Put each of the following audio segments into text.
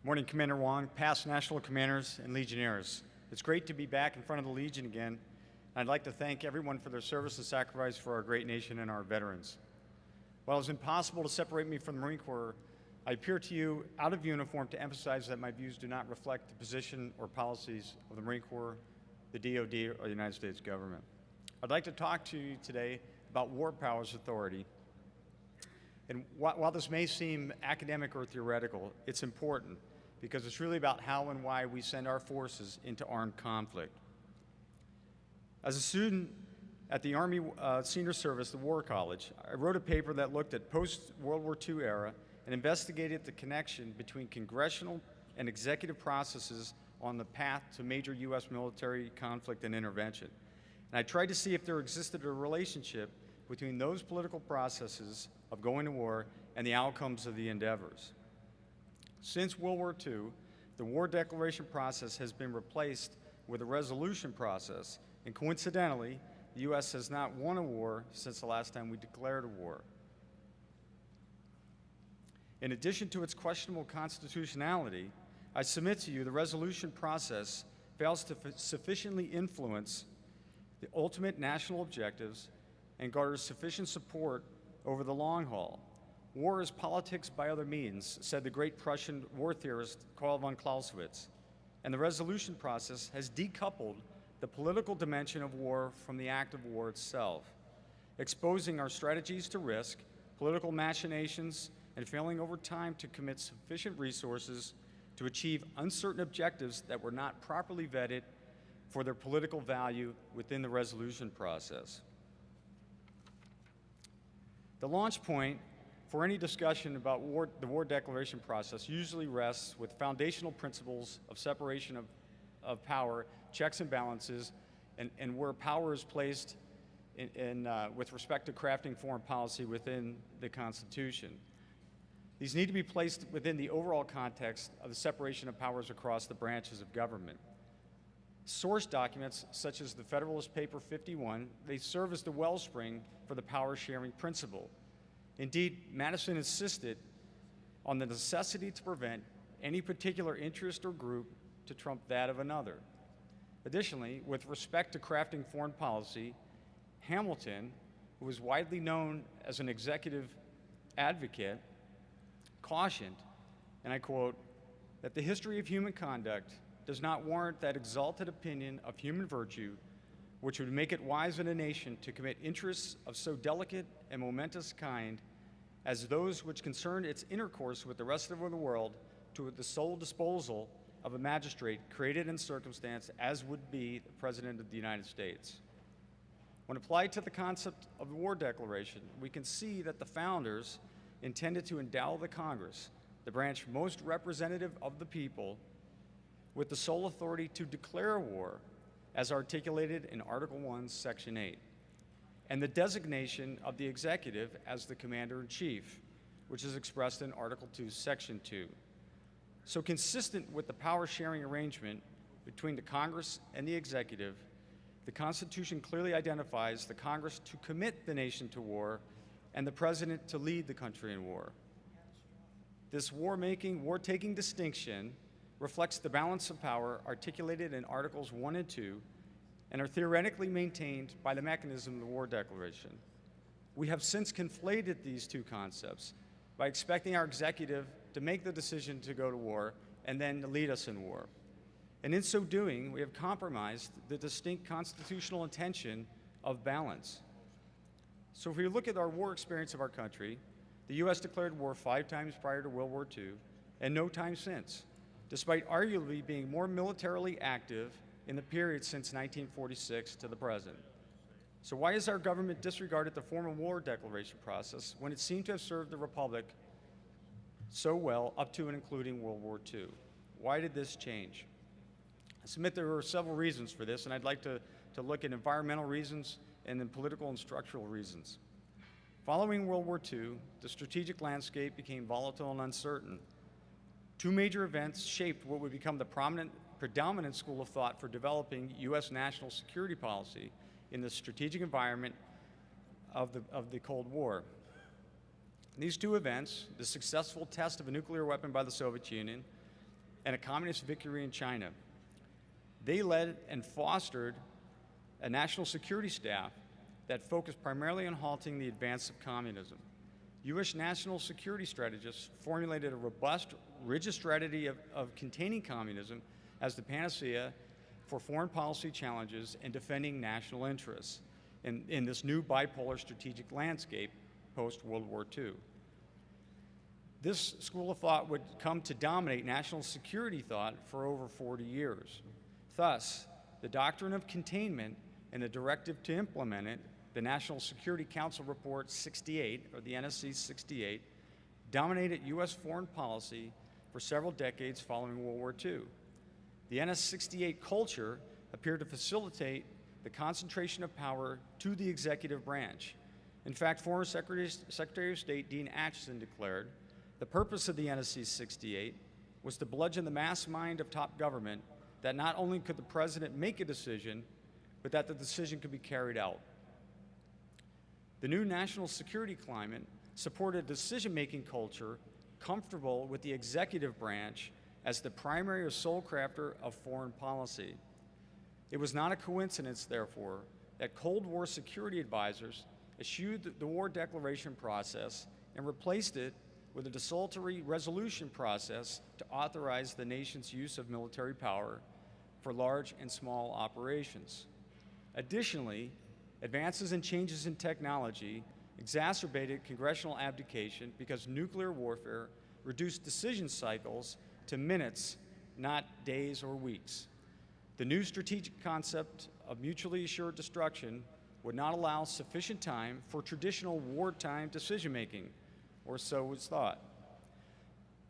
Morning, Commander Wong, past national commanders, and legionnaires. It's great to be back in front of the Legion again. I'd like to thank everyone for their service and sacrifice for our great nation and our veterans. While it's impossible to separate me from the Marine Corps, I appear to you out of uniform to emphasize that my views do not reflect the position or policies of the Marine Corps, the DoD, or the United States government. I'd like to talk to you today about War Powers Authority. And while this may seem academic or theoretical, it's important because it's really about how and why we send our forces into armed conflict. As a student at the Army Senior Service, the War College, I wrote a paper that looked at post-World War II era and investigated the connection between congressional and executive processes on the path to major U.S. military conflict and intervention. And I tried to see if there existed a relationship between those political processes of going to war and the outcomes of the endeavors. Since World War II, the war declaration process has been replaced with a resolution process, and coincidentally, the U.S. has not won a war since the last time we declared a war. In addition to its questionable constitutionality, I submit to you the resolution process fails to sufficiently influence the ultimate national objectives and garners sufficient support over the long haul. War is politics by other means, said the great Prussian war theorist Karl von Clausewitz, and the resolution process has decoupled the political dimension of war from the act of war itself, exposing our strategies to risk, political machinations, and failing over time to commit sufficient resources to achieve uncertain objectives that were not properly vetted for their political value within the resolution process. The launch point for any discussion about the war declaration process usually rests with foundational principles of separation of power, checks and balances, and where power is placed with respect to crafting foreign policy within the Constitution. These need to be placed within the overall context of the separation of powers across the branches of government. Source documents, such as the Federalist Paper 51, they serve as the wellspring for the power-sharing principle. Indeed, Madison insisted on the necessity to prevent any particular interest or group to trump that of another. Additionally, with respect to crafting foreign policy, Hamilton, who was widely known as an executive advocate, cautioned, and I quote, that the history of human conduct does not warrant that exalted opinion of human virtue which would make it wise in a nation to commit interests of so delicate and momentous kind as those which concern its intercourse with the rest of the world to the sole disposal of a magistrate created in circumstance as would be the President of the United States. When applied to the concept of the war declaration, we can see that the founders intended to endow the Congress, the branch most representative of the people, with the sole authority to declare war as articulated in Article 1, Section 8, and the designation of the executive as the commander-in-chief, which is expressed in Article 2, Section 2. So consistent with the power-sharing arrangement between the Congress and the executive, the Constitution clearly identifies the Congress to commit the nation to war and the President to lead the country in war. This war-taking distinction reflects the balance of power articulated in Articles 1 and 2 and are theoretically maintained by the mechanism of the War Declaration. We have since conflated these two concepts by expecting our executive to make the decision to go to war and then to lead us in war. And in so doing, we have compromised the distinct constitutional intention of balance. So if we look at our war experience of our country, the U.S. declared war 5 times prior to World War II and no time since, despite arguably being more militarily active in the period since 1946 to the present. So why has our government disregarded the formal war declaration process when it seemed to have served the Republic so well up to and including World War II? Why did this change? I submit there are several reasons for this, and I'd like to look at environmental reasons and then political and structural reasons. Following World War II, the strategic landscape became volatile and uncertain. 2 major events shaped what would become the predominant school of thought for developing U.S. national security policy in the strategic environment of the Cold War. These 2 events, the successful test of a nuclear weapon by the Soviet Union and a communist victory in China. They led and fostered a national security staff that focused primarily on halting the advance of communism. U.S. national security strategists formulated a robust, rigid strategy of containing communism as the panacea for foreign policy challenges and defending national interests in this new bipolar strategic landscape post-World War II. This school of thought would come to dominate national security thought for over 40 years. Thus, the doctrine of containment and the directive to implement it, the National Security Council Report 68, or the NSC 68, dominated U.S. foreign policy for several decades following World War II. The NS 68 culture appeared to facilitate the concentration of power to the executive branch. In fact, former Secretary of State Dean Acheson declared, the purpose of the NSC 68 was to bludgeon the mass mind of top government that not only could the president make a decision, but that the decision could be carried out. The new national security climate supported a decision-making culture comfortable with the executive branch as the primary or sole crafter of foreign policy. It was not a coincidence, therefore, that Cold War security advisors eschewed the war declaration process and replaced it with a desultory resolution process to authorize the nation's use of military power for large and small operations. Additionally, advances and changes in technology exacerbated congressional abdication because nuclear warfare reduced decision cycles to minutes, not days or weeks. The new strategic concept of mutually assured destruction would not allow sufficient time for traditional wartime decision-making, or so was thought.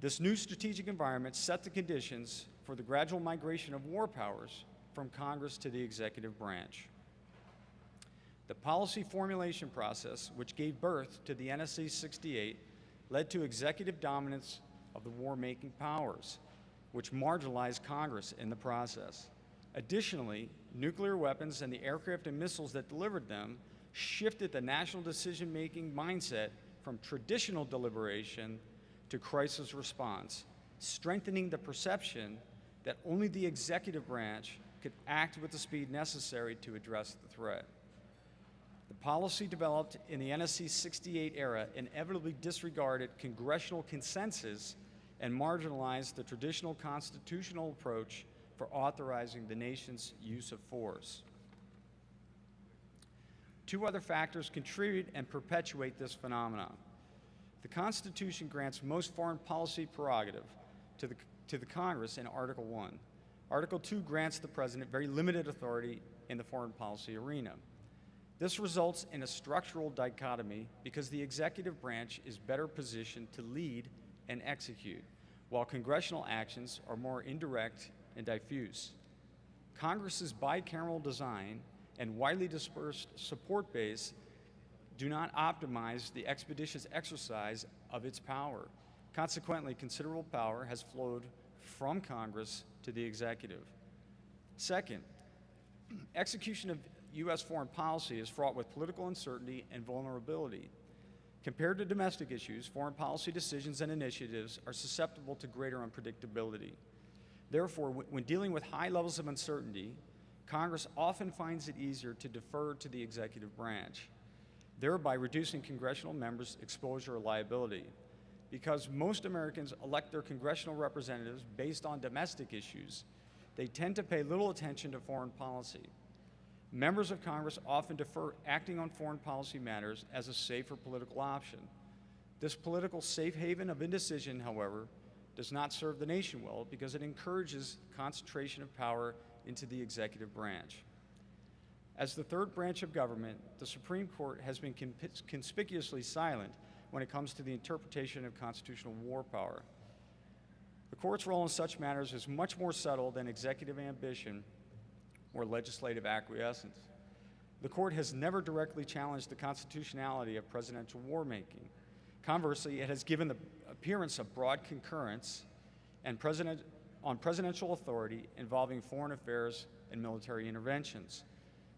This new strategic environment set the conditions for the gradual migration of war powers from Congress to the executive branch. The policy formulation process, which gave birth to the NSC 68, led to executive dominance of the war-making powers, which marginalized Congress in the process. Additionally, nuclear weapons and the aircraft and missiles that delivered them shifted the national decision-making mindset from traditional deliberation to crisis response, strengthening the perception that only the executive branch could act with the speed necessary to address the threat. The policy developed in the NSC 68 era inevitably disregarded congressional consensus and marginalized the traditional constitutional approach for authorizing the nation's use of force. Two other factors contribute and perpetuate this phenomenon. The Constitution grants most foreign policy prerogative to the Congress in Article 1. Article 2 grants the President very limited authority in the foreign policy arena. This results in a structural dichotomy because the executive branch is better positioned to lead and execute, while congressional actions are more indirect and diffuse. Congress's bicameral design and widely dispersed support base do not optimize the expeditious exercise of its power. Consequently, considerable power has flowed from Congress to the executive. Second, execution of U.S. foreign policy is fraught with political uncertainty and vulnerability. Compared to domestic issues, foreign policy decisions and initiatives are susceptible to greater unpredictability. Therefore, when dealing with high levels of uncertainty, Congress often finds it easier to defer to the executive branch, thereby reducing congressional members' exposure or liability. Because most Americans elect their congressional representatives based on domestic issues, they tend to pay little attention to foreign policy. Members of Congress often defer acting on foreign policy matters as a safer political option. This political safe haven of indecision, however, does not serve the nation well because it encourages concentration of power into the executive branch. As the third branch of government, the Supreme Court has been conspicuously silent when it comes to the interpretation of constitutional war power. The court's role in such matters is much more subtle than executive ambition or legislative acquiescence. The court has never directly challenged the constitutionality of presidential war-making. Conversely, it has given the appearance of broad concurrence and on presidential authority involving foreign affairs and military interventions.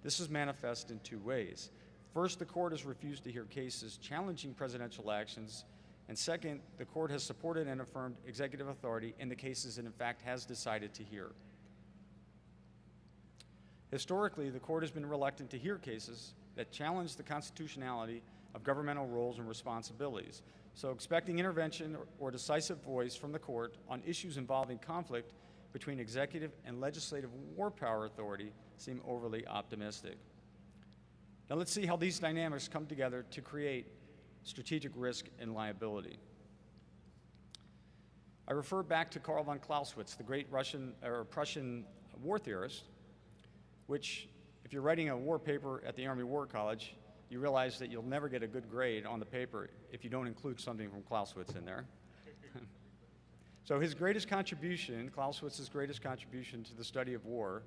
This is manifest in two ways. First, the court has refused to hear cases challenging presidential actions And second, the court has supported and affirmed executive authority in the cases it in fact has decided to hear. Historically, the court has been reluctant to hear cases that challenge the constitutionality of governmental roles and responsibilities. So expecting intervention or decisive voice from the court on issues involving conflict between executive and legislative war power authority seem overly optimistic. Now let's see how these dynamics come together to create strategic risk and liability. I refer back to Karl von Clausewitz, the great Prussian war theorist, which, if you're writing a war paper at the Army War College, you realize that you'll never get a good grade on the paper if you don't include something from Clausewitz in there. So his greatest contribution, Clausewitz's greatest contribution to the study of war,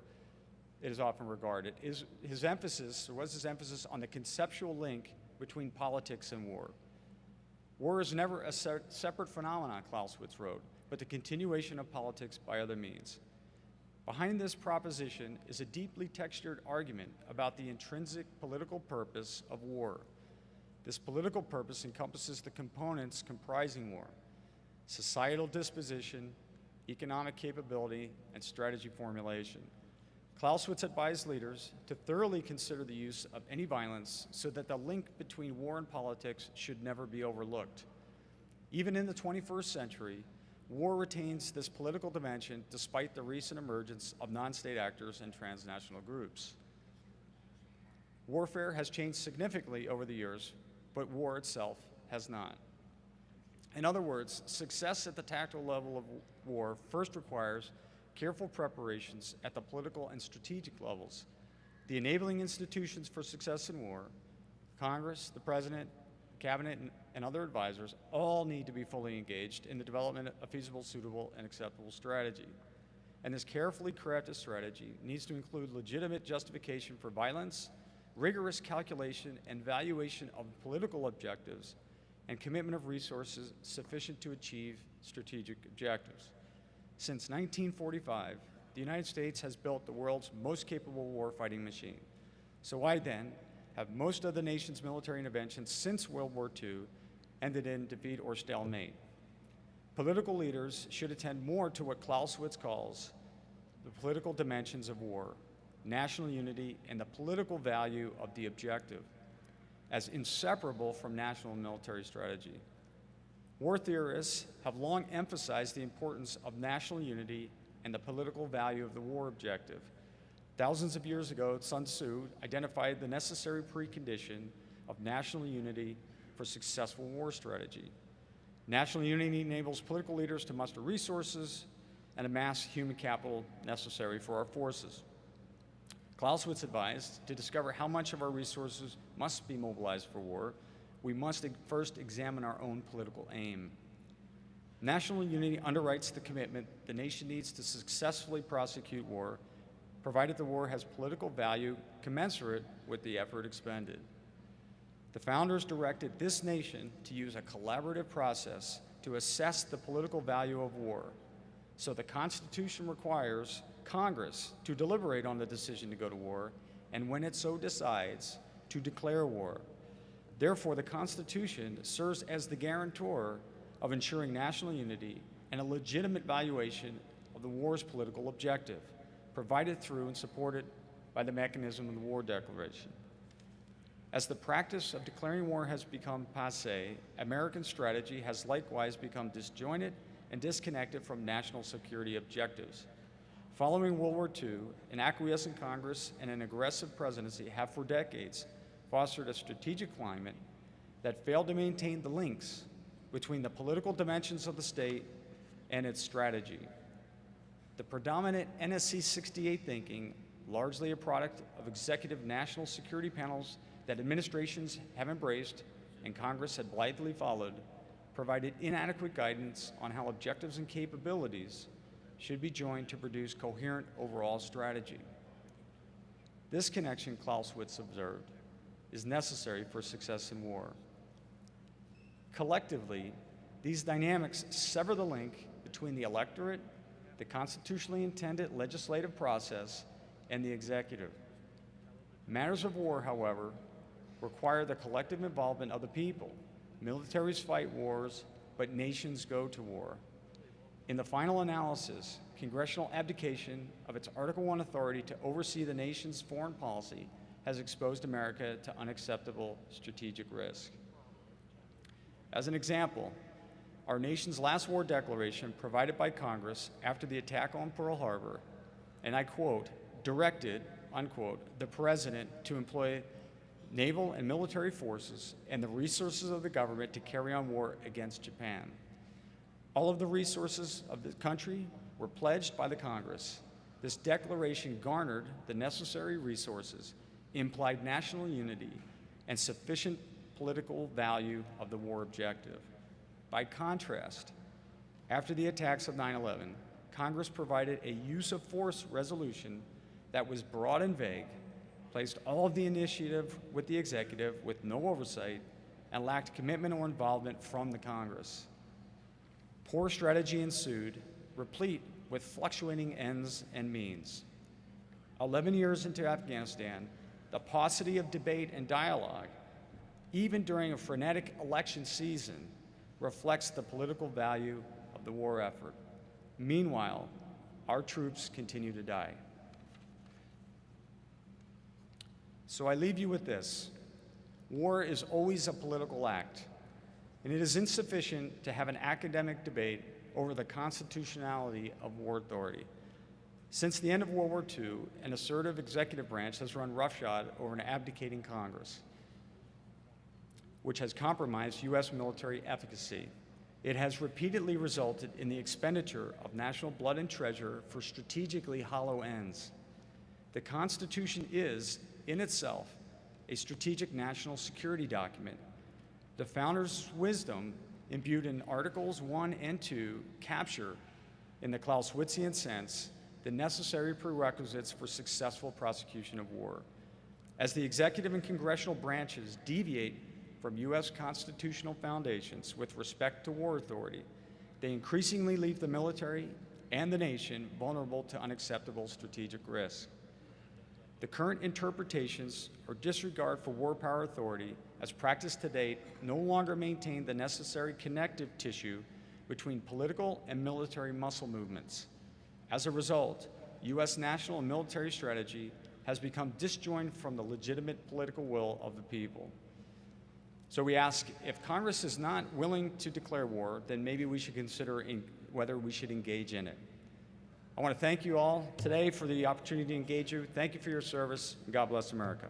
it is often regarded, was his emphasis on the conceptual link between politics and war. War is never a separate phenomenon, Clausewitz wrote, but the continuation of politics by other means. Behind this proposition is a deeply textured argument about the intrinsic political purpose of war. This political purpose encompasses the components comprising war: societal disposition, economic capability, and strategy formulation. Clausewitz advised leaders to thoroughly consider the use of any violence so that the link between war and politics should never be overlooked. Even in the 21st century, war retains this political dimension despite the recent emergence of non-state actors and transnational groups. Warfare has changed significantly over the years, but war itself has not. In other words, success at the tactical level of war first requires careful preparations at the political and strategic levels. The enabling institutions for success in war, Congress, the President, Cabinet, and other advisors all need to be fully engaged in the development of a feasible, suitable, and acceptable strategy. And this carefully crafted strategy needs to include legitimate justification for violence, rigorous calculation and valuation of political objectives, and commitment of resources sufficient to achieve strategic objectives. Since 1945, the United States has built the world's most capable warfighting machine. So why then have most of the nation's military interventions since World War II ended in defeat or stalemate? Political leaders should attend more to what Clausewitz calls the political dimensions of war, national unity, and the political value of the objective as inseparable from national and military strategy. War theorists have long emphasized the importance of national unity and the political value of the war objective. Thousands of years ago, Sun Tzu identified the necessary precondition of national unity for successful war strategy. National unity enables political leaders to muster resources and amass human capital necessary for our forces. Clausewitz advised, to discover how much of our resources must be mobilized for war, we must first examine our own political aim. National unity underwrites the commitment the nation needs to successfully prosecute war, provided the war has political value commensurate with the effort expended. The founders directed this nation to use a collaborative process to assess the political value of war. So the Constitution requires Congress to deliberate on the decision to go to war, and when it so decides, to declare war. Therefore, the Constitution serves as the guarantor of ensuring national unity and a legitimate valuation of the war's political objective, provided through and supported by the mechanism of the War Declaration. As the practice of declaring war has become passé, American strategy has likewise become disjointed and disconnected from national security objectives. Following World War II, an acquiescent Congress and an aggressive presidency have for decades fostered a strategic climate that failed to maintain the links between the political dimensions of the state and its strategy. The predominant NSC 68 thinking, largely a product of executive national security panels that administrations have embraced and Congress had blithely followed, provided inadequate guidance on how objectives and capabilities should be joined to produce coherent overall strategy. This connection, Clausewitz observed, is necessary for success in war. Collectively, these dynamics sever the link between the electorate, the constitutionally intended legislative process, and the executive. Matters of war, however, require the collective involvement of the people, Militaries fight wars, but nations go to war. In the final analysis, congressional abdication of its Article I authority to oversee the nation's foreign policy has exposed America to unacceptable strategic risk. As an example, our nation's last war declaration provided by Congress after the attack on Pearl Harbor, and I quote, directed, unquote, the President to employ naval and military forces and the resources of the government to carry on war against Japan. All of the resources of the country were pledged by the Congress. This declaration garnered the necessary resources, implied national unity, and sufficient political value of the war objective. By contrast, after the attacks of 9/11, Congress provided a use of force resolution that was broad and vague, placed all of the initiative with the executive with no oversight, and lacked commitment or involvement from the Congress. Poor strategy ensued, replete with fluctuating ends and means. 11 years into Afghanistan, the paucity of debate and dialogue, even during a frenetic election season, reflects the political value of the war effort. Meanwhile, our troops continue to die. So I leave you with this. War is always a political act, and it is insufficient to have an academic debate over the constitutionality of war authority. Since the end of World War II, an assertive executive branch has run roughshod over an abdicating Congress, which has compromised U.S. military efficacy. It has repeatedly resulted in the expenditure of national blood and treasure for strategically hollow ends. The Constitution is, in itself, a strategic national security document. The founders' wisdom, imbued in Articles 1 and 2, capture, in the Clausewitzian sense, the necessary prerequisites for successful prosecution of war. As the executive and congressional branches deviate from U.S. constitutional foundations with respect to war authority, they increasingly leave the military and the nation vulnerable to unacceptable strategic risk. The current interpretations or disregard for war power authority, as practiced to date, no longer maintain the necessary connective tissue between political and military muscle movements. As a result, U.S. national and military strategy has become disjoined from the legitimate political will of the people. So we ask, if Congress is not willing to declare war, then maybe we should consider whether we should engage in it. I want to thank you all today for the opportunity to engage you. Thank you for your service, and God bless America.